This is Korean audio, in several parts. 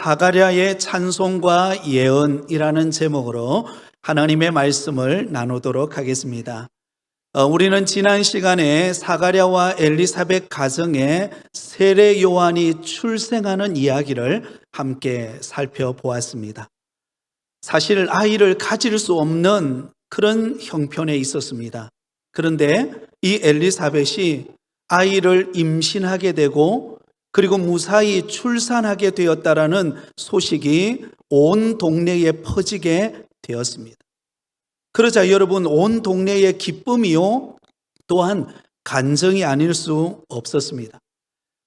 사가랴의 찬송과 예언이라는 제목으로 하나님의 말씀을 나누도록 하겠습니다. 우리는 지난 시간에 사가랴와 엘리사벳 가정에 세례 요한이 출생하는 이야기를 함께 살펴보았습니다. 사실 아이를 가질 수 없는 그런 형편에 있었습니다. 그런데 이 엘리사벳이 아이를 임신하게 되고 그리고 무사히 출산하게 되었다라는 소식이 온 동네에 퍼지게 되었습니다. 그러자 여러분, 온 동네의 기쁨이요 또한 간정이 아닐 수 없었습니다.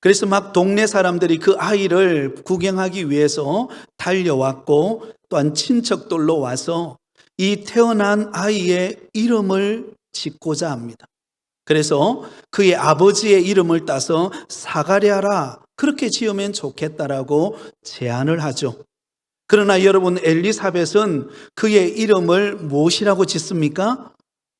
그래서 막 동네 사람들이 그 아이를 구경하기 위해서 달려왔고, 또한 친척들로 와서 이 태어난 아이의 이름을 짓고자 합니다. 그래서 그의 아버지의 이름을 따서 사가랴라, 그렇게 지으면 좋겠다라고 제안을 하죠. 그러나 여러분, 엘리사벳은 그의 이름을 무엇이라고 짓습니까?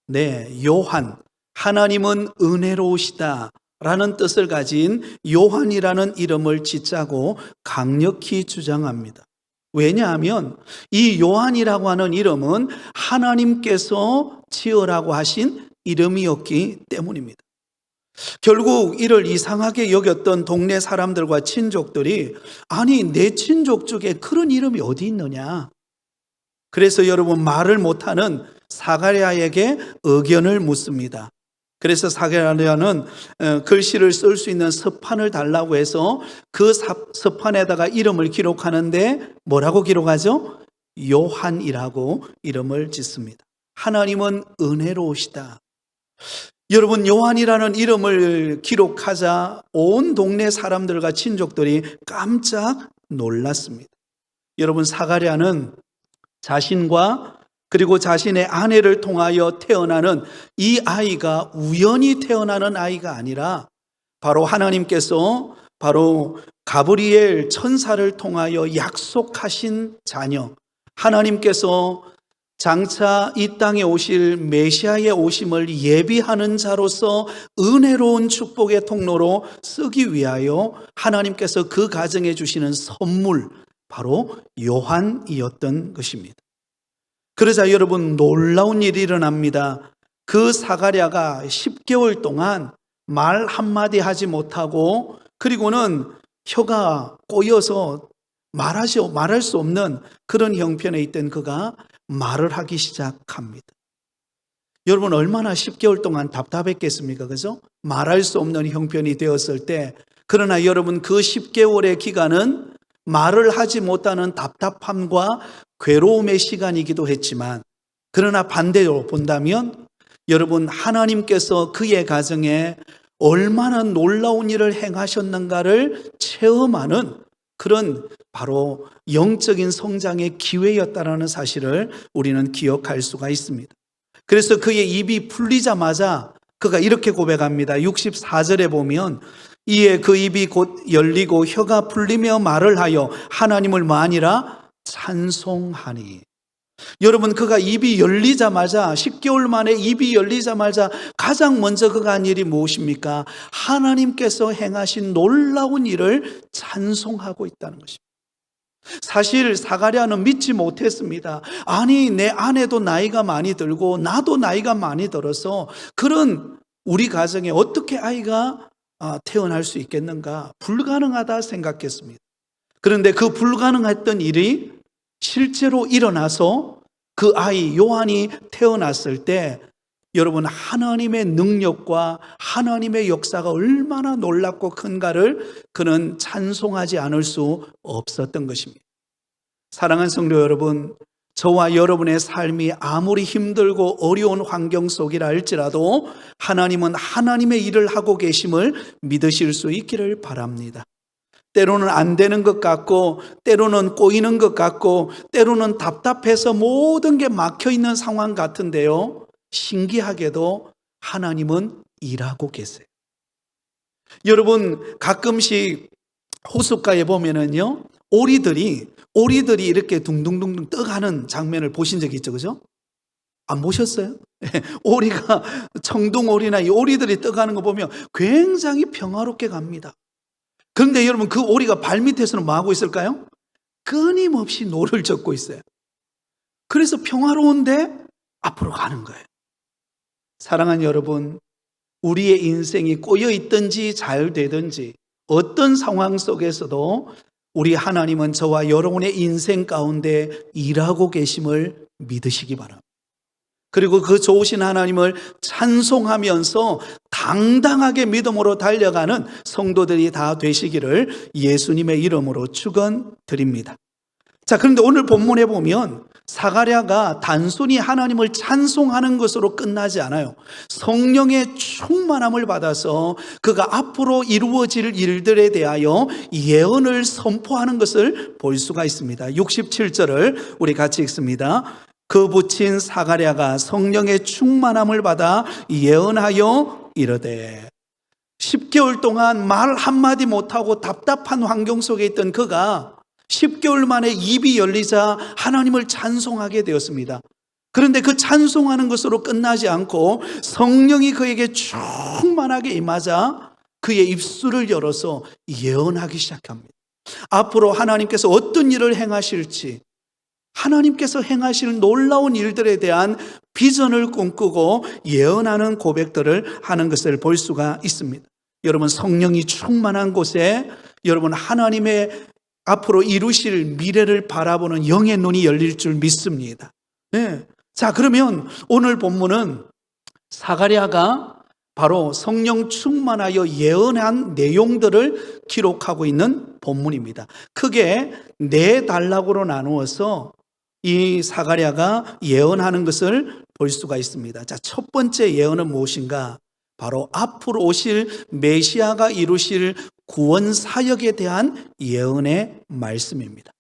네, 요한, 하나님은 은혜로우시다 라는 뜻을 가진 요한이라는 이름을 짓자고 강력히 주장합니다. 왜냐하면 이 요한이라고 하는 이름은 하나님께서 지으라고 하신 이름이었기 때문입니다. 결국 이를 이상하게 여겼던 동네 사람들과 친족들이, 아니 내 친족 중에 그런 이름이 어디 있느냐, 그래서 여러분 말을 못하는 사가랴에게 의견을 묻습니다. 그래서 사가랴는 글씨를 쓸 수 있는 서판을 달라고 해서 그 서판에다가 이름을 기록하는데 뭐라고 기록하죠? 요한이라고 이름을 짓습니다. 하나님은 은혜로우시다. 여러분, 요한이라는 이름을 기록하자 온 동네 사람들과 친족들이 깜짝 놀랐습니다. 여러분, 사가랴는 자신과 그리고 자신의 아내를 통하여 태어나는 이 아이가 우연히 태어나는 아이가 아니라 바로 하나님께서 바로 가브리엘 천사를 통하여 약속하신 자녀, 하나님께서 장차 이 땅에 오실 메시아의 오심을 예비하는 자로서 은혜로운 축복의 통로로 쓰기 위하여 하나님께서 그 가정에 주시는 선물, 바로 요한이었던 것입니다. 그러자 여러분, 놀라운 일이 일어납니다. 그 사가랴가 10개월 동안 말 한마디 하지 못하고, 그리고는 혀가 꼬여서 말할 수 없는 그런 형편에 있던 그가 말을 하기 시작합니다. 여러분, 얼마나 10개월 동안 답답했겠습니까? 그죠? 말할 수 없는 형편이 되었을 때, 그러나 여러분, 그 10개월의 기간은 말을 하지 못하는 답답함과 괴로움의 시간이기도 했지만, 그러나 반대로 본다면 여러분, 하나님께서 그의 가정에 얼마나 놀라운 일을 행하셨는가를 체험하는 그런 바로 영적인 성장의 기회였다라는 사실을 우리는 기억할 수가 있습니다. 그래서 그의 입이 풀리자마자 그가 이렇게 고백합니다. 64절에 보면, 이에 그 입이 곧 열리고 혀가 풀리며 말을 하여 하나님을 뭐 아니라 찬송하니. 여러분, 그가 입이 열리자마자, 10개월 만에 입이 열리자마자 가장 먼저 그가 한 일이 무엇입니까? 하나님께서 행하신 놀라운 일을 찬송하고 있다는 것입니다. 사실 사가랴는 믿지 못했습니다. 아니, 내 아내도 나이가 많이 들고 나도 나이가 많이 들어서 그런 우리 가정에 어떻게 아이가 태어날 수 있겠는가? 불가능하다 생각했습니다. 그런데 그 불가능했던 일이 실제로 일어나서 그 아이 요한이 태어났을 때, 여러분, 하나님의 능력과 하나님의 역사가 얼마나 놀랍고 큰가를 그는 찬송하지 않을 수 없었던 것입니다. 사랑하는 성도 여러분, 저와 여러분의 삶이 아무리 힘들고 어려운 환경 속이라 할지라도 하나님은 하나님의 일을 하고 계심을 믿으실 수 있기를 바랍니다. 때로는 안 되는 것 같고, 때로는 꼬이는 것 같고, 때로는 답답해서 모든 게 막혀 있는 상황 같은데요, 신기하게도 하나님은 일하고 계세요. 여러분, 가끔씩 호숫가에 보면은요, 오리들이 이렇게 둥둥둥둥 떠가는 장면을 보신 적이 있죠, 그죠? 안 보셨어요? 오리가, 청둥오리나 이 오리들이 떠가는 거 보면 굉장히 평화롭게 갑니다. 그런데 여러분, 그 오리가 발밑에서는 뭐 하고 있을까요? 끊임없이 노를 젓고 있어요. 그래서 평화로운데 앞으로 가는 거예요. 사랑하는 여러분, 우리의 인생이 꼬여 있든지 잘 되든지 어떤 상황 속에서도 우리 하나님은 저와 여러분의 인생 가운데 일하고 계심을 믿으시기 바랍니다. 그리고 그 좋으신 하나님을 찬송하면서 당당하게 믿음으로 달려가는 성도들이 다 되시기를 예수님의 이름으로 축원드립니다. 자, 그런데 오늘 본문에 보면 사가랴가 단순히 하나님을 찬송하는 것으로 끝나지 않아요. 성령의 충만함을 받아서 그가 앞으로 이루어질 일들에 대하여 예언을 선포하는 것을 볼 수가 있습니다. 67절을 우리 같이 읽습니다. 그 붙인 사가랴가 성령의 충만함을 받아 예언하여 이르되, 10개월 동안 말 한마디 못하고 답답한 환경 속에 있던 그가 10개월 만에 입이 열리자 하나님을 찬송하게 되었습니다. 그런데 그 찬송하는 것으로 끝나지 않고 성령이 그에게 충만하게 임하자 그의 입술을 열어서 예언하기 시작합니다. 앞으로 하나님께서 어떤 일을 행하실지, 하나님께서 행하실 놀라운 일들에 대한 비전을 꿈꾸고 예언하는 고백들을 하는 것을 볼 수가 있습니다. 여러분, 성령이 충만한 곳에 여러분 하나님의 앞으로 이루실 미래를 바라보는 영의 눈이 열릴 줄 믿습니다. 네. 자, 그러면 오늘 본문은 사가랴가 바로 성령 충만하여 예언한 내용들을 기록하고 있는 본문입니다. 크게 네 단락으로 나누어서 이 사가랴가 예언하는 것을 볼 수가 있습니다. 자, 첫 번째 예언은 무엇인가? 바로 앞으로 오실 메시아가 이루실 구원 사역에 대한 예언의 말씀입니다.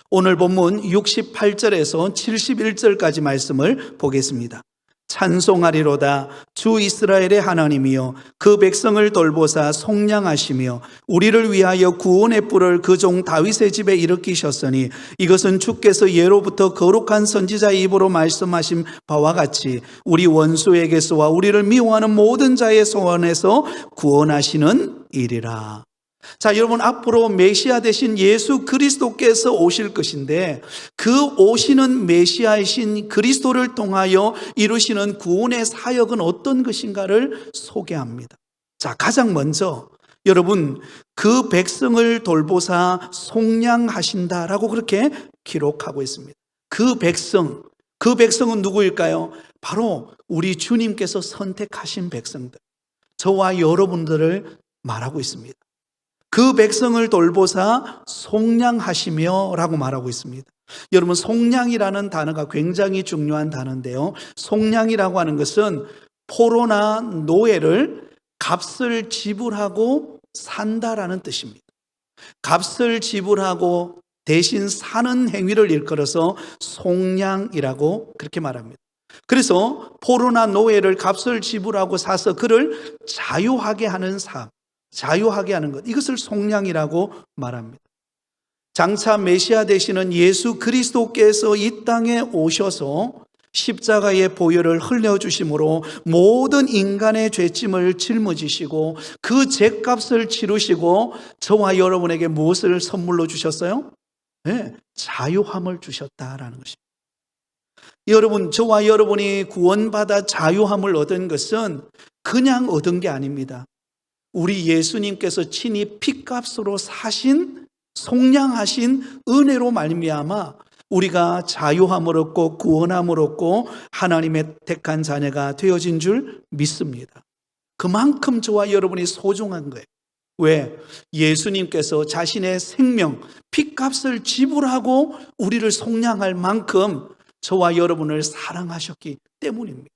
오늘 본문 68절에서 71절까지 말씀을 보겠습니다. 찬송하리로다 주 이스라엘의 하나님이여 그 백성을 돌보사 속량하시며 우리를 위하여 구원의 뿔을 그 종 다윗의 집에 일으키셨으니 이것은 주께서 예로부터 거룩한 선지자의 입으로 말씀하신 바와 같이 우리 원수에게서와 우리를 미워하는 모든 자의 소원에서 구원하시는 일이라. 자, 여러분, 앞으로 메시아 되신 예수 그리스도께서 오실 것인데 그 오시는 메시아이신 그리스도를 통하여 이루시는 구원의 사역은 어떤 것인가를 소개합니다. 자, 가장 먼저 여러분, 그 백성을 돌보사 속량하신다라고 그렇게 기록하고 있습니다. 그 백성은 누구일까요? 바로 우리 주님께서 선택하신 백성들, 저와 여러분들을 말하고 있습니다. 그 백성을 돌보사 속량하시며 라고 말하고 있습니다. 여러분, 속량이라는 단어가 굉장히 중요한 단어인데요, 속량이라고 하는 것은 포로나 노예를 값을 지불하고 산다라는 뜻입니다. 값을 지불하고 대신 사는 행위를 일컬어서 속량이라고 그렇게 말합니다. 그래서 포로나 노예를 값을 지불하고 사서 그를 자유하게 하는 삶, 자유하게 하는 것, 이것을 속량이라고 말합니다. 장차 메시아 되시는 예수 그리스도께서 이 땅에 오셔서 십자가의 보혈을 흘려주심으로 모든 인간의 죄짐을 짊어지시고 그 죄값을 치르시고 저와 여러분에게 무엇을 선물로 주셨어요? 네, 자유함을 주셨다라는 것입니다. 여러분, 저와 여러분이 구원받아 자유함을 얻은 것은 그냥 얻은 게 아닙니다. 우리 예수님께서 친히 피값으로 사신, 속량하신 은혜로 말미암아 우리가 자유함을 얻고 구원함을 얻고 하나님의 택한 자녀가 되어진 줄 믿습니다. 그만큼 저와 여러분이 소중한 거예요. 왜? 예수님께서 자신의 생명, 피값을 지불하고 우리를 속량할 만큼 저와 여러분을 사랑하셨기 때문입니다.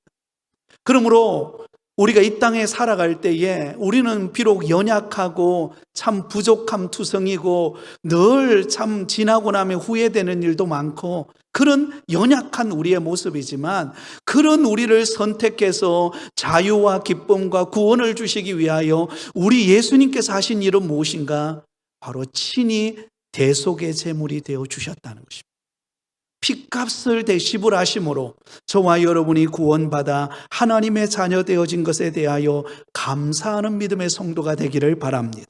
그러므로 우리가 이 땅에 살아갈 때에 우리는 비록 연약하고 참 부족함 투성이고 늘 참 지나고 나면 후회되는 일도 많고 그런 연약한 우리의 모습이지만 그런 우리를 선택해서 자유와 기쁨과 구원을 주시기 위하여 우리 예수님께서 하신 일은 무엇인가? 바로 친히 대속의 제물이 되어 주셨다는 것입니다. 피값을 대시불 하심으로 저와 여러분이 구원받아 하나님의 자녀 되어진 것에 대하여 감사하는 믿음의 성도가 되기를 바랍니다.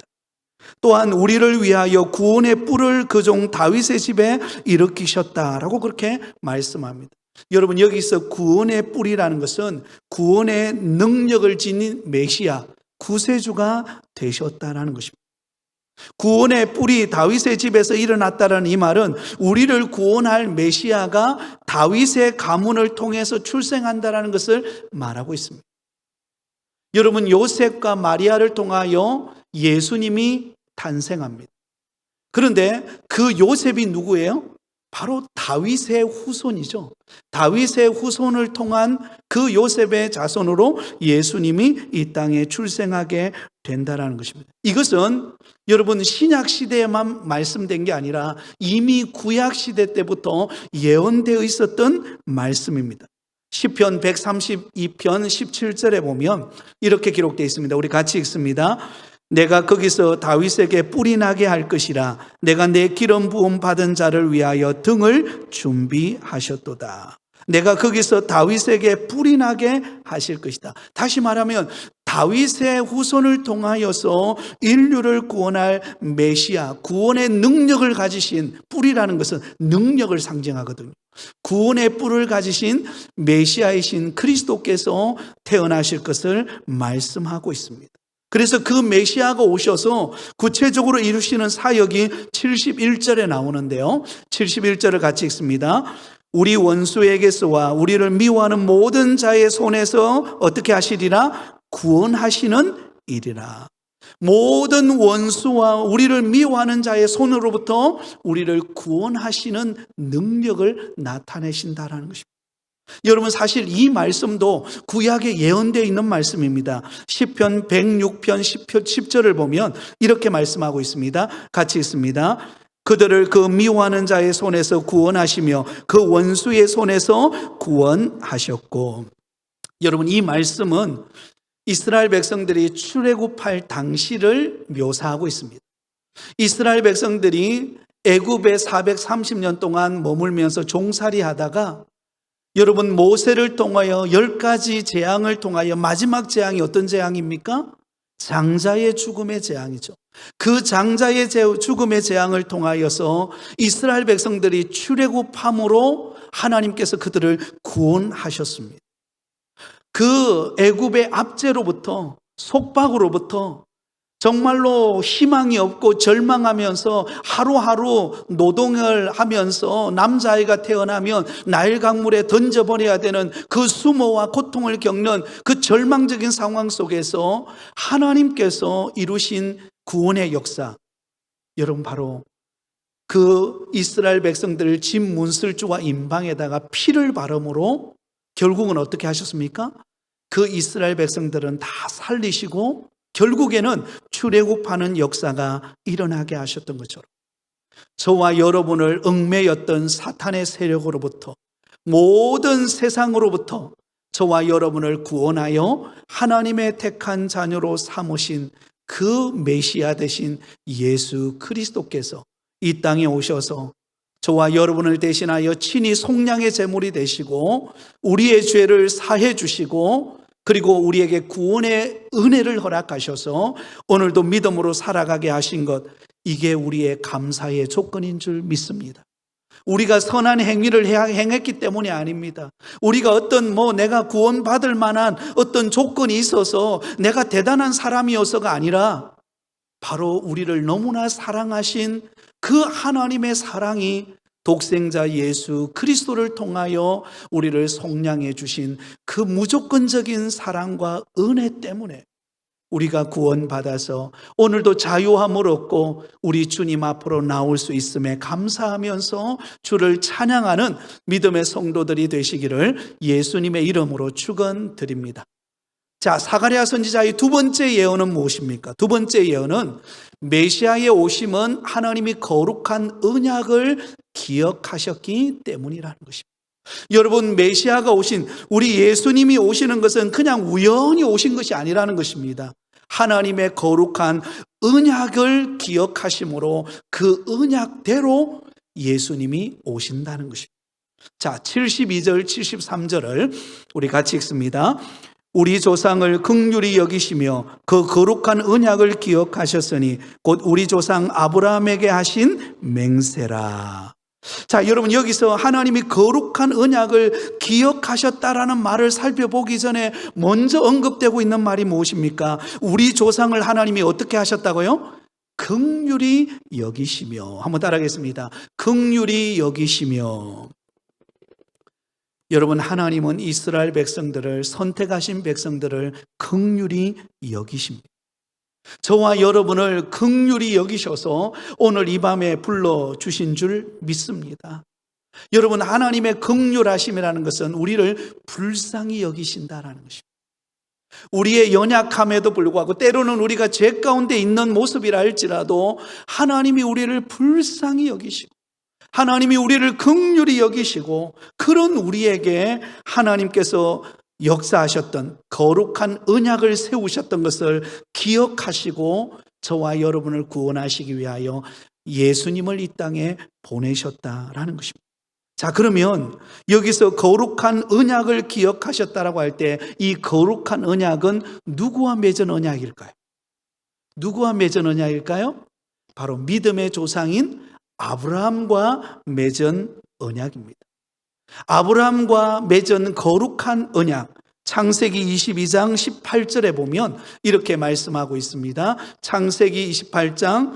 또한 우리를 위하여 구원의 뿔을 그 종 다윗의 집에 일으키셨다라고 그렇게 말씀합니다. 여러분, 여기서 구원의 뿔이라는 것은 구원의 능력을 지닌 메시아, 구세주가 되셨다라는 것입니다. 구원의 뿔이 다윗의 집에서 일어났다는 이 말은 우리를 구원할 메시아가 다윗의 가문을 통해서 출생한다는 것을 말하고 있습니다. 여러분, 요셉과 마리아를 통하여 예수님이 탄생합니다. 그런데 그 요셉이 누구예요? 바로 다윗의 후손이죠. 다윗의 후손을 통한 그 요셉의 자손으로 예수님이 이 땅에 출생하게 된다는 것입니다. 이것은 여러분 신약 시대에만 말씀된 게 아니라 이미 구약 시대 때부터 예언되어 있었던 말씀입니다. 시편 132편 17절에 보면 이렇게 기록되어 있습니다. 우리 같이 읽습니다. 내가 거기서 다윗에게 뿔이 나게 할 것이라. 내가 내 기름 부음 받은 자를 위하여 등을 준비하셨도다. 내가 거기서 다윗에게 뿔이 나게 하실 것이다. 다시 말하면 다윗의 후손을 통하여서 인류를 구원할 메시아, 구원의 능력을 가지신, 뿔이라는 것은 능력을 상징하거든요. 구원의 뿔을 가지신 메시아이신 그리스도께서 태어나실 것을 말씀하고 있습니다. 그래서 그 메시아가 오셔서 구체적으로 이루시는 사역이 71절에 나오는데요. 71절을 같이 읽습니다. 우리 원수에게서와 우리를 미워하는 모든 자의 손에서 어떻게 하시리라? 구원하시는 일이라. 모든 원수와 우리를 미워하는 자의 손으로부터 우리를 구원하시는 능력을 나타내신다라는 것입니다. 여러분, 사실 이 말씀도 구약에 예언되어 있는 말씀입니다. 시편 106편 10절을 보면 이렇게 말씀하고 있습니다. 같이 읽습니다. 그들을 그 미워하는 자의 손에서 구원하시며 그 원수의 손에서 구원하셨고. 여러분, 이 말씀은 이스라엘 백성들이 출애굽할 당시를 묘사하고 있습니다. 이스라엘 백성들이 애굽에 430년 동안 머물면서 종살이 하다가 여러분, 모세를 통하여 10가지 재앙을 통하여 마지막 재앙이 어떤 재앙입니까? 장자의 죽음의 재앙이죠. 그 장자의 죽음의 재앙을 통하여서 이스라엘 백성들이 출애굽함으로 하나님께서 그들을 구원하셨습니다. 그 애굽의 압제로부터, 속박으로부터 정말로 희망이 없고 절망하면서 하루하루 노동을 하면서 남자아이가 태어나면 나일 강물에 던져버려야 되는 그 수모와 고통을 겪는 그 절망적인 상황 속에서 하나님께서 이루신 구원의 역사, 여러분, 바로 그 이스라엘 백성들을 집 문슬주와 임방에다가 피를 바름으로 결국은 어떻게 하셨습니까? 그 이스라엘 백성들은 다 살리시고 결국에는 출애굽하는 역사가 일어나게 하셨던 것처럼 저와 여러분을 얽매였던 사탄의 세력으로부터, 모든 세상으로부터 저와 여러분을 구원하여 하나님의 택한 자녀로 삼으신 그 메시아 되신 예수 그리스도께서 이 땅에 오셔서 저와 여러분을 대신하여 친히 속량의 제물이 되시고 우리의 죄를 사해 주시고 그리고 우리에게 구원의 은혜를 허락하셔서 오늘도 믿음으로 살아가게 하신 것, 이게 우리의 감사의 조건인 줄 믿습니다. 우리가 선한 행위를 행했기 때문이 아닙니다. 우리가 어떤 내가 구원받을 만한 어떤 조건이 있어서 내가 대단한 사람이어서가 아니라 바로 우리를 너무나 사랑하신 그 하나님의 사랑이 독생자 예수 그리스도를 통하여 우리를 속량해 주신 그 무조건적인 사랑과 은혜 때문에 우리가 구원받아서 오늘도 자유함을 얻고 우리 주님 앞으로 나올 수 있음에 감사하면서 주를 찬양하는 믿음의 성도들이 되시기를 예수님의 이름으로 축원드립니다. 자, 사가랴 선지자의 두 번째 예언은 무엇입니까? 두 번째 예언은 메시아의 오심은 하나님이 거룩한 언약을 기억하셨기 때문이라는 것입니다. 여러분, 메시아가 오신, 우리 예수님이 오시는 것은 그냥 우연히 오신 것이 아니라는 것입니다. 하나님의 거룩한 언약을 기억하심으로 그 언약대로 예수님이 오신다는 것입니다. 자, 72절 73절을 우리 같이 읽습니다. 우리 조상을 긍휼히 여기시며 그 거룩한 언약을 기억하셨으니 곧 우리 조상 아브라함에게 하신 맹세라. 자, 여러분, 여기서 하나님이 거룩한 언약을 기억하셨다라는 말을 살펴보기 전에 먼저 언급되고 있는 말이 무엇입니까? 우리 조상을 하나님이 어떻게 하셨다고요? 긍휼히 여기시며. 한번 따라하겠습니다. 긍휼히 여기시며. 여러분, 하나님은 이스라엘 백성들을, 선택하신 백성들을 긍휼히 여기십니다. 저와 여러분을 긍휼히 여기셔서 오늘 이 밤에 불러주신 줄 믿습니다. 여러분, 하나님의 긍휼하심이라는 것은 우리를 불쌍히 여기신다라는 것입니다. 우리의 연약함에도 불구하고 때로는 우리가 죄 가운데 있는 모습이라 할지라도 하나님이 우리를 불쌍히 여기시고 하나님이 우리를 긍휼히 여기시고 그런 우리에게 하나님께서 역사하셨던 거룩한 언약을 세우셨던 것을 기억하시고 저와 여러분을 구원하시기 위하여 예수님을 이 땅에 보내셨다라는 것입니다. 자, 그러면 여기서 거룩한 언약을 기억하셨다라고 할 때 이 거룩한 언약은 누구와 맺은 언약일까요? 누구와 맺은 언약일까요? 바로 믿음의 조상인 아브라함과 맺은 언약입니다. 아브라함과 맺은 거룩한 언약, 창세기 22장 18절에 보면 이렇게 말씀하고 있습니다. 창세기 22장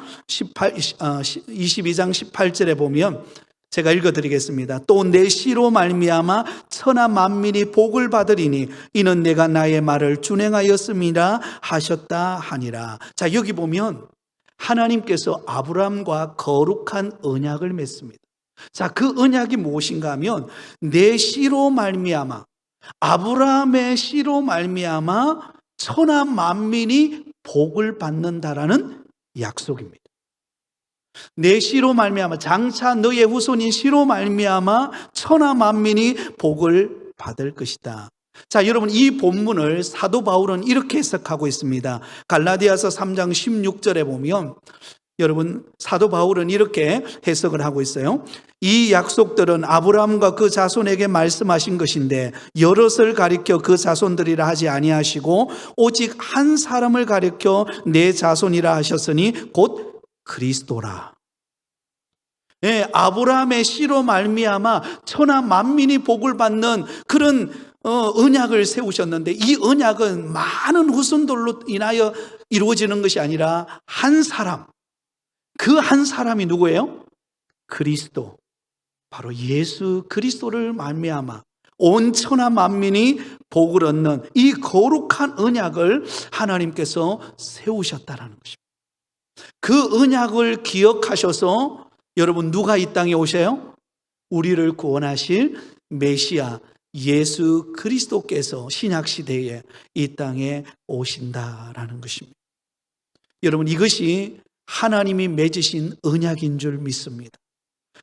18절에 보면 제가 읽어드리겠습니다. 또 내 씨로 말미암아 천하 만민이 복을 받으리니 이는 내가 나의 말을 준행하였음이라 하셨다 하니라. 자, 여기 보면 하나님께서 아브라함과 거룩한 언약을 맺습니다. 자, 그 언약이 무엇인가 하면 내 씨로 말미암아, 아브라함의 씨로 말미암아 천하 만민이 복을 받는다라는 약속입니다. 내 씨로 말미암아, 장차 너의 후손인 씨로 말미암아 천하 만민이 복을 받을 것이다. 자, 여러분, 이 본문을 사도 바울은 이렇게 해석하고 있습니다. 갈라디아서 3장 16절에 보면 여러분, 사도 바울은 이렇게 해석을 하고 있어요. 이 약속들은 아브라함과 그 자손에게 말씀하신 것인데 여럿을 가리켜 그 자손들이라 하지 아니하시고 오직 한 사람을 가리켜 내 자손이라 하셨으니 곧 그리스도라. 예, 아브라함의 씨로 말미암아 천하 만민이 복을 받는 그런 언약을 세우셨는데 이 언약은 많은 후손들로 인하여 이루어지는 것이 아니라 한 사람, 그 한 사람이 누구예요? 그리스도, 바로 예수 그리스도를 말미암아 온 천하 만민이 복을 얻는 이 거룩한 언약을 하나님께서 세우셨다라는 것입니다. 그 언약을 기억하셔서 여러분, 누가 이 땅에 오셔요? 우리를 구원하실 메시아 예수 그리스도께서 신약시대에 이 땅에 오신다라는 것입니다. 여러분, 이것이 하나님이 맺으신 언약인 줄 믿습니다.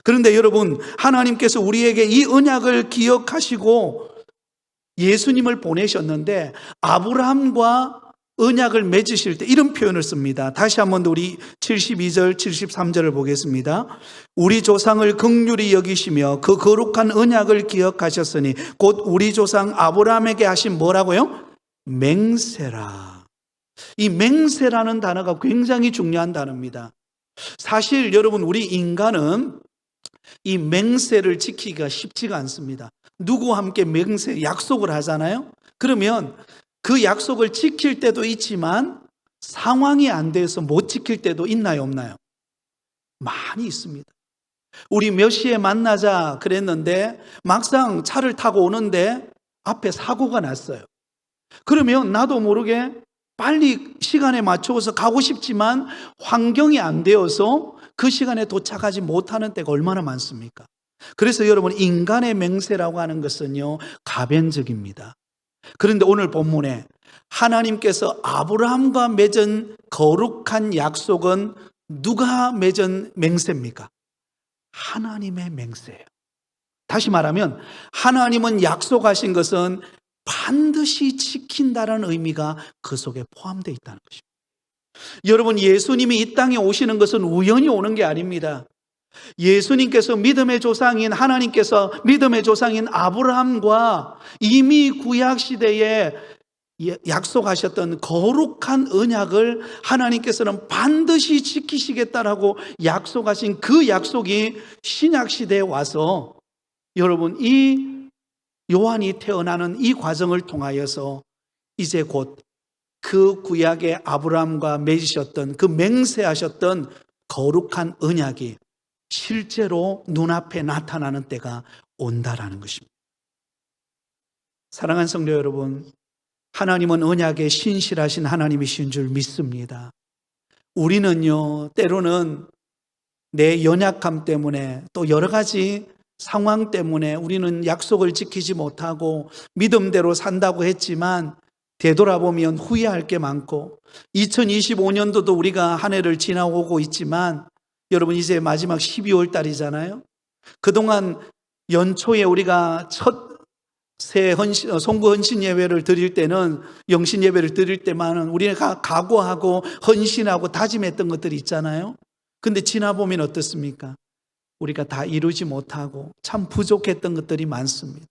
그런데 여러분, 하나님께서 우리에게 이 언약을 기억하시고 예수님을 보내셨는데 아브라함과 언약을 맺으실 때 이런 표현을 씁니다. 다시 한번 더 우리 72절 73절을 보겠습니다. 우리 조상을 긍휼히 여기시며 그 거룩한 언약을 기억하셨으니 곧 우리 조상 아브라함에게 하신 뭐라고요? 맹세라. 이 맹세라는 단어가 굉장히 중요한 단어입니다. 사실 여러분, 우리 인간은 이 맹세를 지키기가 쉽지가 않습니다. 누구와 함께 맹세, 약속을 하잖아요. 그러면 그 약속을 지킬 때도 있지만 상황이 안 돼서 못 지킬 때도 있나요, 없나요? 많이 있습니다. 우리 몇 시에 만나자 그랬는데 막상 차를 타고 오는데 앞에 사고가 났어요. 그러면 나도 모르게 빨리 시간에 맞춰서 가고 싶지만 환경이 안 되어서 그 시간에 도착하지 못하는 때가 얼마나 많습니까? 그래서 여러분, 인간의 맹세라고 하는 것은요, 가변적입니다. 그런데 오늘 본문에 하나님께서 아브라함과 맺은 거룩한 약속은 누가 맺은 맹세입니까? 하나님의 맹세예요. 다시 말하면 하나님은 약속하신 것은 반드시 지킨다는 의미가 그 속에 포함되어 있다는 것입니다. 여러분, 예수님이 이 땅에 오시는 것은 우연히 오는 게 아닙니다. 예수님께서 믿음의 조상인 하나님께서 믿음의 조상인 아브라함과 이미 구약 시대에 약속하셨던 거룩한 언약을 하나님께서는 반드시 지키시겠다라고 약속하신 그 약속이 신약 시대에 와서 여러분, 이 요한이 태어나는 이 과정을 통하여서 이제 곧 그 구약의 아브라함과 맺으셨던 그 맹세하셨던 거룩한 언약이 실제로 눈앞에 나타나는 때가 온다라는 것입니다. 사랑하는 성도 여러분, 하나님은 언약에 신실하신 하나님이신 줄 믿습니다. 우리는요, 때로는 내 연약함 때문에 또 여러 가지 상황 때문에 우리는 약속을 지키지 못하고 믿음대로 산다고 했지만 되돌아보면 후회할 게 많고 2025년도도 우리가 한 해를 지나오고 있지만 여러분 이제 마지막 12월 달이잖아요. 그동안 연초에 우리가 첫 새 송구 헌신 예배를 드릴 때는 영신 예배를 드릴 때만은 우리가 각오하고 헌신하고 다짐했던 것들이 있잖아요. 근데 지나보면 어떻습니까? 우리가 다 이루지 못하고 참 부족했던 것들이 많습니다.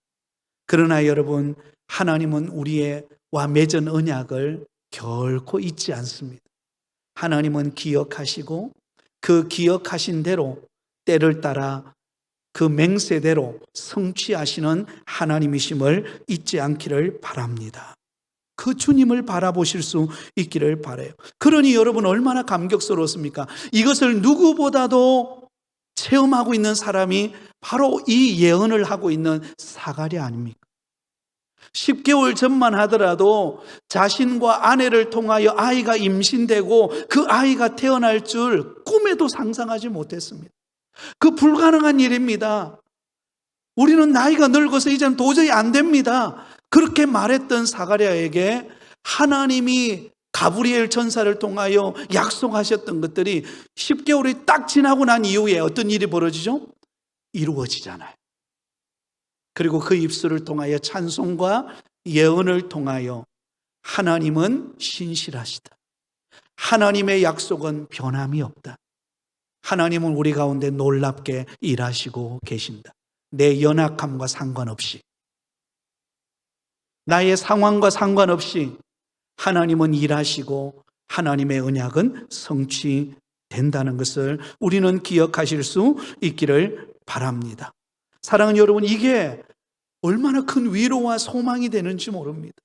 그러나 여러분, 하나님은 우리와 맺은 언약을 결코 잊지 않습니다. 하나님은 기억하시고 그 기억하신 대로 때를 따라 그 맹세대로 성취하시는 하나님이심을 잊지 않기를 바랍니다. 그 주님을 바라보실 수 있기를 바라요. 그러니 여러분 얼마나 감격스러웠습니까? 이것을 누구보다도 체험하고 있는 사람이 바로 이 예언을 하고 있는 사가랴 아닙니까? 10개월 전만 하더라도 자신과 아내를 통하여 아이가 임신되고 그 아이가 태어날 줄 꿈에도 상상하지 못했습니다. 그 불가능한 일입니다. 우리는 나이가 늙어서 이제는 도저히 안 됩니다. 그렇게 말했던 사가랴에게 하나님이 가브리엘 천사를 통하여 약속하셨던 것들이 10개월이 딱 지나고 난 이후에 어떤 일이 벌어지죠? 이루어지잖아요. 그리고 그 입술을 통하여 찬송과 예언을 통하여 하나님은 신실하시다. 하나님의 약속은 변함이 없다. 하나님은 우리 가운데 놀랍게 일하시고 계신다. 내 연약함과 상관없이, 나의 상황과 상관없이 하나님은 일하시고 하나님의 언약은 성취된다는 것을 우리는 기억하실 수 있기를 바랍니다. 사랑하는 여러분, 이게 얼마나 큰 위로와 소망이 되는지 모릅니다.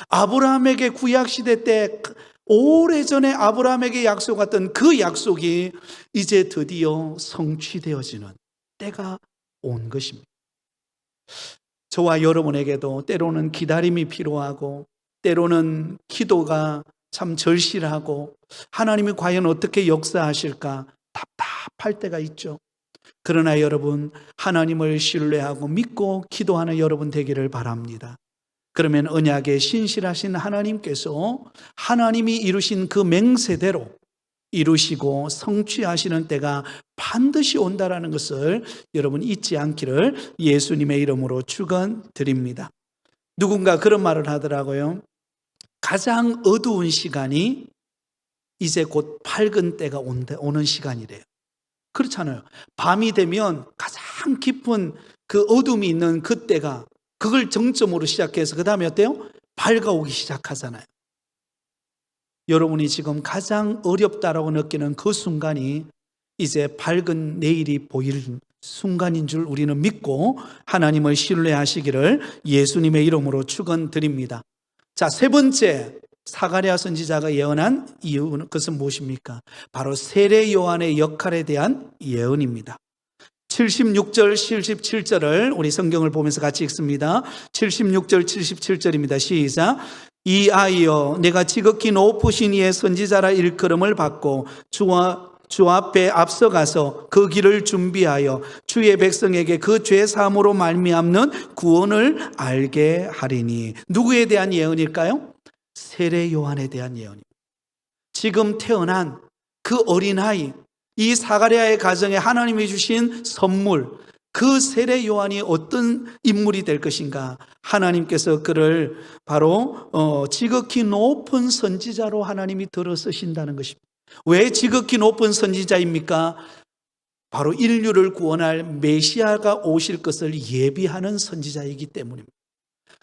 아브라함에게 구약시대 때 오래전에 아브라함에게 약속했던 그 약속이 이제 드디어 성취되어지는 때가 온 것입니다. 저와 여러분에게도 때로는 기다림이 필요하고 때로는 기도가 참 절실하고 하나님이 과연 어떻게 역사하실까 답답할 때가 있죠. 그러나 여러분, 하나님을 신뢰하고 믿고 기도하는 여러분 되기를 바랍니다. 그러면 언약에 신실하신 하나님께서 하나님이 이루신 그 맹세대로 이루시고 성취하시는 때가 반드시 온다라는 것을 여러분 잊지 않기를 예수님의 이름으로 축원드립니다. 누군가 그런 말을 하더라고요. 가장 어두운 시간이 이제 곧 밝은 때가 오는 시간이래요. 그렇잖아요. 밤이 되면 가장 깊은 그 어둠이 있는 그때가 그걸 정점으로 시작해서 그 다음에 어때요? 밝아오기 시작하잖아요. 여러분이 지금 가장 어렵다라고 느끼는 그 순간이 이제 밝은 내일이 보일 순간인 줄 우리는 믿고 하나님을 신뢰하시기를 예수님의 이름으로 축원드립니다. 자, 세 번째, 사가랴 선지자가 예언한 이유는 그것은 무엇입니까? 바로 세례 요한의 역할에 대한 예언입니다. 76절, 77절을 우리 성경을 보면서 같이 읽습니다. 76절, 77절입니다. 시작. 이 아이여, 내가 지극히 높으신 이의 선지자라 일컬음을 받고 주 앞에 앞서가서 그 길을 준비하여 주의 백성에게 그 죄 사함으로 말미암는 구원을 알게 하리니. 누구에 대한 예언일까요? 세례 요한에 대한 예언입니다. 지금 태어난 그 어린아이, 이 사가랴의 가정에 하나님이 주신 선물, 그 세례 요한이 어떤 인물이 될 것인가? 하나님께서 그를 바로 지극히 높은 선지자로 하나님이 들어 쓰신다는 것입니다. 왜 지극히 높은 선지자입니까? 바로 인류를 구원할 메시아가 오실 것을 예비하는 선지자이기 때문입니다.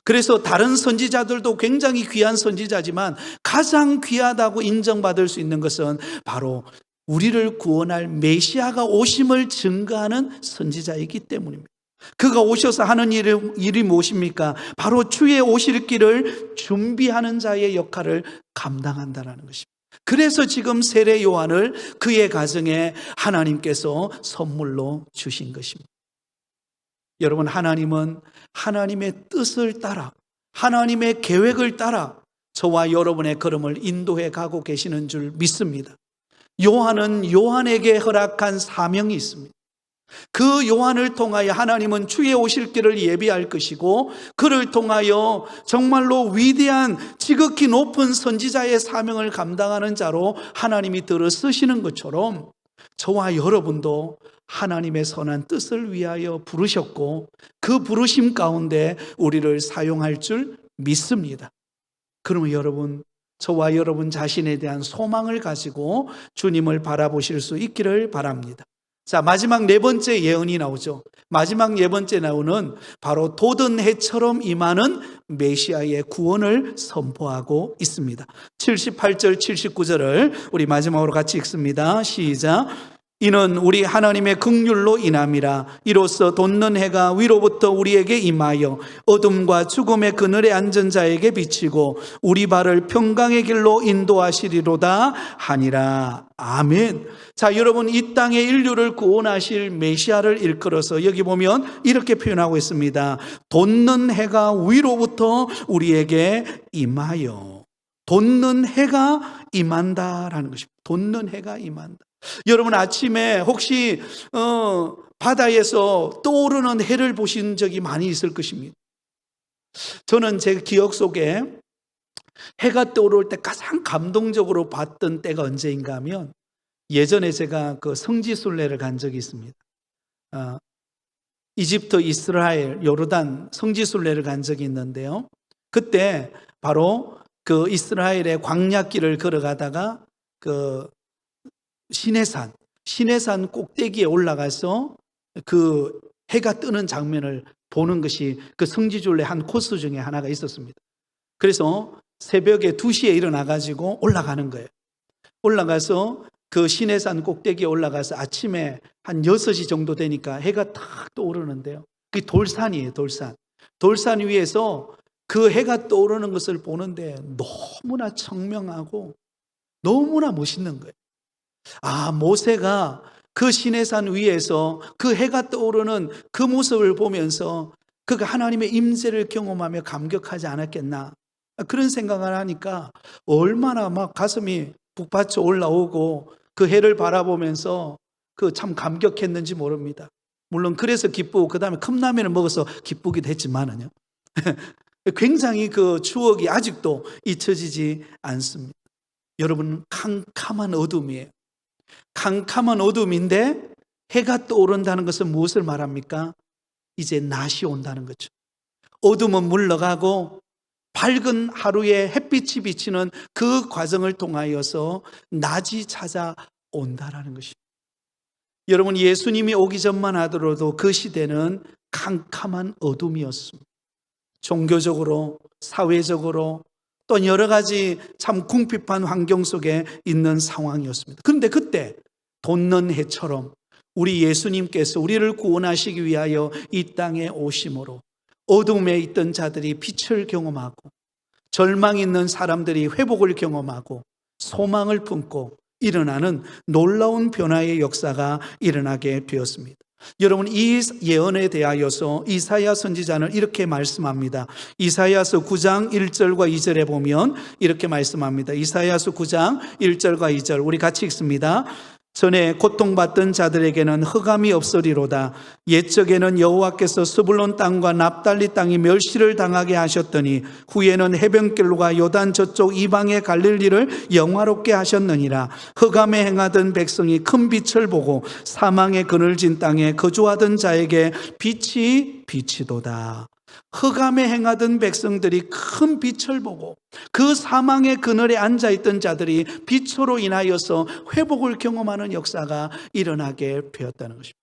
그래서 다른 선지자들도 굉장히 귀한 선지자지만 가장 귀하다고 인정받을 수 있는 것은 바로 우리를 구원할 메시아가 오심을 증거하는 선지자이기 때문입니다. 그가 오셔서 하는 일이 무엇입니까? 바로 주의 오실 길을 준비하는 자의 역할을 감당한다는 것입니다. 그래서 지금 세례 요한을 그의 가정에 하나님께서 선물로 주신 것입니다. 여러분, 하나님은 하나님의 뜻을 따라, 하나님의 계획을 따라 저와 여러분의 걸음을 인도해 가고 계시는 줄 믿습니다. 요한은 요한에게 허락한 사명이 있습니다. 그 요한을 통하여 하나님은 주의 오실 길을 예비할 것이고, 그를 통하여 정말로 위대한 지극히 높은 선지자의 사명을 감당하는 자로 하나님이 들어 쓰시는 것처럼 저와 여러분도 하나님의 선한 뜻을 위하여 부르셨고, 그 부르심 가운데 우리를 사용할 줄 믿습니다. 그러면 여러분, 저와 여러분 자신에 대한 소망을 가지고 주님을 바라보실 수 있기를 바랍니다. 자, 마지막 네 번째 예언이 나오죠. 마지막 네 번째 나오는 바로 돋은 해처럼 임하는 메시아의 구원을 선포하고 있습니다. 78절 79절을 우리 마지막으로 같이 읽습니다. 시작. 이는 우리 하나님의 긍휼로 인함이라. 이로써 돋는 해가 위로부터 우리에게 임하여 어둠과 죽음의 그늘에 앉은 자에게 비치고 우리 발을 평강의 길로 인도하시리로다 하니라. 아멘. 자, 여러분, 이 땅의 인류를 구원하실 메시아를 일컬어서 여기 보면 이렇게 표현하고 있습니다. 돋는 해가 위로부터 우리에게 임하여. 돋는 해가 임한다라는 것입니다. 돋는 해가 임한다. 여러분, 아침에 혹시 바다에서 떠오르는 해를 보신 적이 많이 있을 것입니다. 저는 제 기억 속에 해가 떠오를 때 가장 감동적으로 봤던 때가 언제인가 하면, 예전에 제가 그 성지순례를 간 적이 있습니다. 이집트, 이스라엘, 요르단 성지순례를 간 적이 있는데요, 그때 바로 그 이스라엘의 광야길을 걸어가다가 그 시내산 꼭대기에 올라가서 그 해가 뜨는 장면을 보는 것이 그 성지순례 한 코스 중에 하나가 있었습니다. 그래서 새벽에 2시에 일어나가지고 올라가는 거예요. 올라가서 그 시내산 꼭대기에 올라가서 아침에 한 6시 정도 되니까 해가 탁 떠오르는데요, 그게 돌산이에요. 돌산 위에서 그 해가 떠오르는 것을 보는데 너무나 청명하고 너무나 멋있는 거예요. 모세가 그 시내산 위에서 그 해가 떠오르는 그 모습을 보면서 그가 하나님의 임재를 경험하며 감격하지 않았겠나, 그런 생각을 하니까 얼마나 막 가슴이 북받쳐 올라오고 그 해를 바라보면서 그 참 감격했는지 모릅니다. 물론 그래서 기쁘고 그 다음에 컵라면을 먹어서 기쁘기도 했지만은요 굉장히 그 추억이 아직도 잊혀지지 않습니다. 여러분, 캄캄한 어둠이에요. 캄캄한 어둠인데 해가 떠오른다는 것은 무엇을 말합니까? 이제 낮이 온다는 거죠. 어둠은 물러가고 밝은 하루에 햇빛이 비치는 그 과정을 통하여서 낮이 찾아온다라는 것입니다. 여러분, 예수님이 오기 전만 하더라도 그 시대는 캄캄한 어둠이었습니다. 종교적으로, 사회적으로, 또 여러 가지 참 궁핍한 환경 속에 있는 상황이었습니다. 그런데 그때 돋는 해처럼 우리 예수님께서 우리를 구원하시기 위하여 이 땅에 오심으로 어둠에 있던 자들이 빛을 경험하고, 절망 있는 사람들이 회복을 경험하고 소망을 품고 일어나는 놀라운 변화의 역사가 일어나게 되었습니다. 여러분, 이 예언에 대하여서 이사야 선지자는 이렇게 말씀합니다. 이사야서 9장 1절과 2절에 보면 이렇게 말씀합니다. 이사야서 9장 1절과 2절 우리 같이 읽습니다. 전에 고통받던 자들에게는 흑암이 없으리로다. 옛적에는 여호와께서 스불론 땅과 납달리 땅이 멸시를 당하게 하셨더니 후에는 해변길과 요단 저쪽 이방의 갈릴리를 영화롭게 하셨느니라. 흑암에 행하던 백성이 큰 빛을 보고 사망의 그늘진 땅에 거주하던 자에게 빛이 비치도다. 흑암에 행하던 백성들이 큰 빛을 보고 그 사망의 그늘에 앉아있던 자들이 빛으로 인하여서 회복을 경험하는 역사가 일어나게 되었다는 것입니다.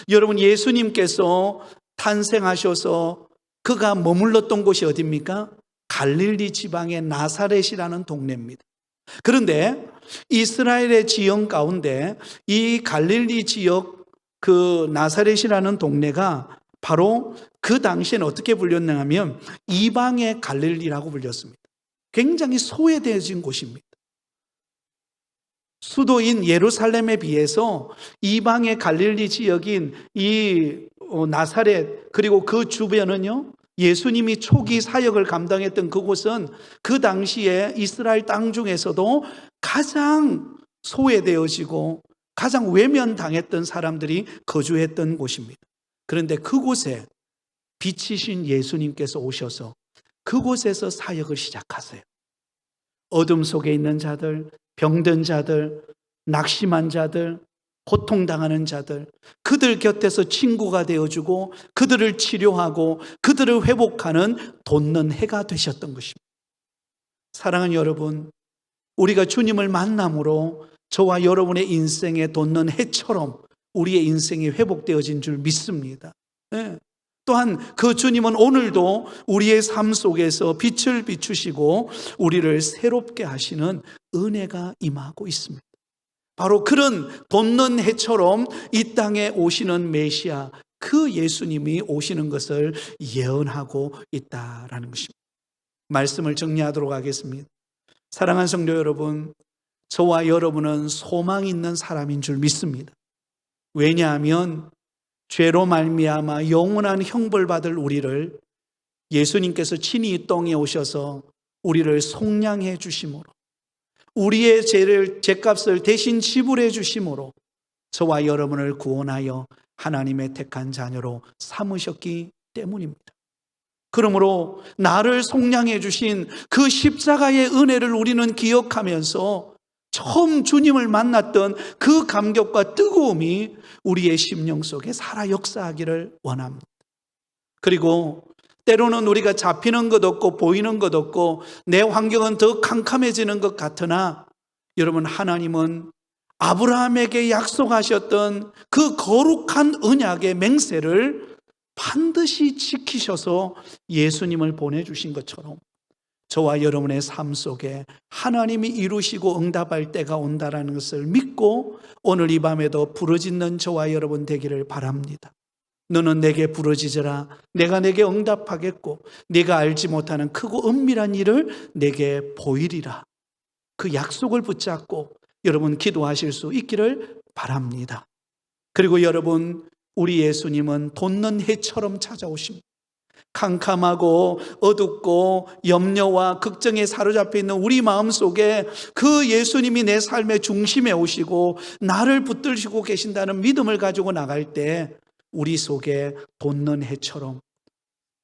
여러분, 예수님께서 탄생하셔서 그가 머물렀던 곳이 어디입니까? 갈릴리 지방의 나사렛이라는 동네입니다. 그런데 이스라엘의 지형 가운데 이 갈릴리 지역 그 나사렛이라는 동네가 바로 그 당시에는 어떻게 불렸냐 하면 이방의 갈릴리라고 불렸습니다. 굉장히 소외되어진 곳입니다. 수도인 예루살렘에 비해서 이방의 갈릴리 지역인 이 나사렛 그리고 그 주변은요, 예수님이 초기 사역을 감당했던 그곳은 그 당시에 이스라엘 땅 중에서도 가장 소외되어지고 가장 외면당했던 사람들이 거주했던 곳입니다. 그런데 그곳에 빛이신 예수님께서 오셔서 그곳에서 사역을 시작하세요. 어둠 속에 있는 자들, 병든 자들, 낙심한 자들, 고통당하는 자들, 그들 곁에서 친구가 되어주고 그들을 치료하고 그들을 회복하는 돋는 해가 되셨던 것입니다. 사랑하는 여러분, 우리가 주님을 만남으로 저와 여러분의 인생에 돋는 해처럼 우리의 인생이 회복되어진 줄 믿습니다. 네. 또한 그 주님은 오늘도 우리의 삶 속에서 빛을 비추시고 우리를 새롭게 하시는 은혜가 임하고 있습니다. 바로 그런 돋는 해처럼 이 땅에 오시는 메시아, 그 예수님이 오시는 것을 예언하고 있다라는 것입니다. 말씀을 정리하도록 하겠습니다. 사랑하는 성도 여러분, 저와 여러분은 소망 있는 사람인 줄 믿습니다. 왜냐하면 죄로 말미암아 영원한 형벌받을 우리를 예수님께서 친히 이 땅에 오셔서 우리를 속량해 주심으로, 우리의 죄값을 대신 지불해 주심으로 저와 여러분을 구원하여 하나님의 택한 자녀로 삼으셨기 때문입니다. 그러므로 나를 속량해 주신 그 십자가의 은혜를 우리는 기억하면서 처음 주님을 만났던 그 감격과 뜨거움이 우리의 심령 속에 살아 역사하기를 원합니다. 그리고 때로는 우리가 잡히는 것 없고 보이는 것 없고 내 환경은 더 캄캄해지는 것 같으나 여러분, 하나님은 아브라함에게 약속하셨던 그 거룩한 언약의 맹세를 반드시 지키셔서 예수님을 보내주신 것처럼 저와 여러분의 삶 속에 하나님이 이루시고 응답할 때가 온다라는 것을 믿고 오늘 이 밤에도 부르짖는 저와 여러분 되기를 바랍니다. 너는 내게 부르짖으라. 내가 내게 응답하겠고 네가 알지 못하는 크고 은밀한 일을 내게 보이리라. 그 약속을 붙잡고 여러분 기도하실 수 있기를 바랍니다. 그리고 여러분, 우리 예수님은 돋는 해처럼 찾아오십니다. 캄캄하고 어둡고 염려와 걱정에 사로잡혀 있는 우리 마음속에 그 예수님이 내 삶의 중심에 오시고 나를 붙들시고 계신다는 믿음을 가지고 나갈 때 우리 속에 돋는 해처럼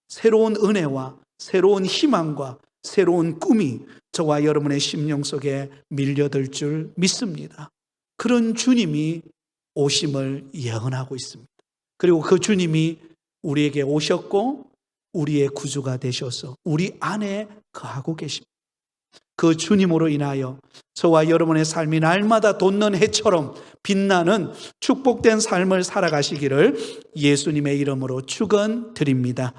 새로운 은혜와 새로운 희망과 새로운 꿈이 저와 여러분의 심령 속에 밀려들 줄 믿습니다. 그런 주님이 오심을 예언하고 있습니다. 그리고 그 주님이 우리에게 오셨고 우리의 구주가 되셔서 우리 안에 거하고 계십니다. 그 주님으로 인하여 저와 여러분의 삶이 날마다 돋는 해처럼 빛나는 축복된 삶을 살아가시기를 예수님의 이름으로 축원드립니다.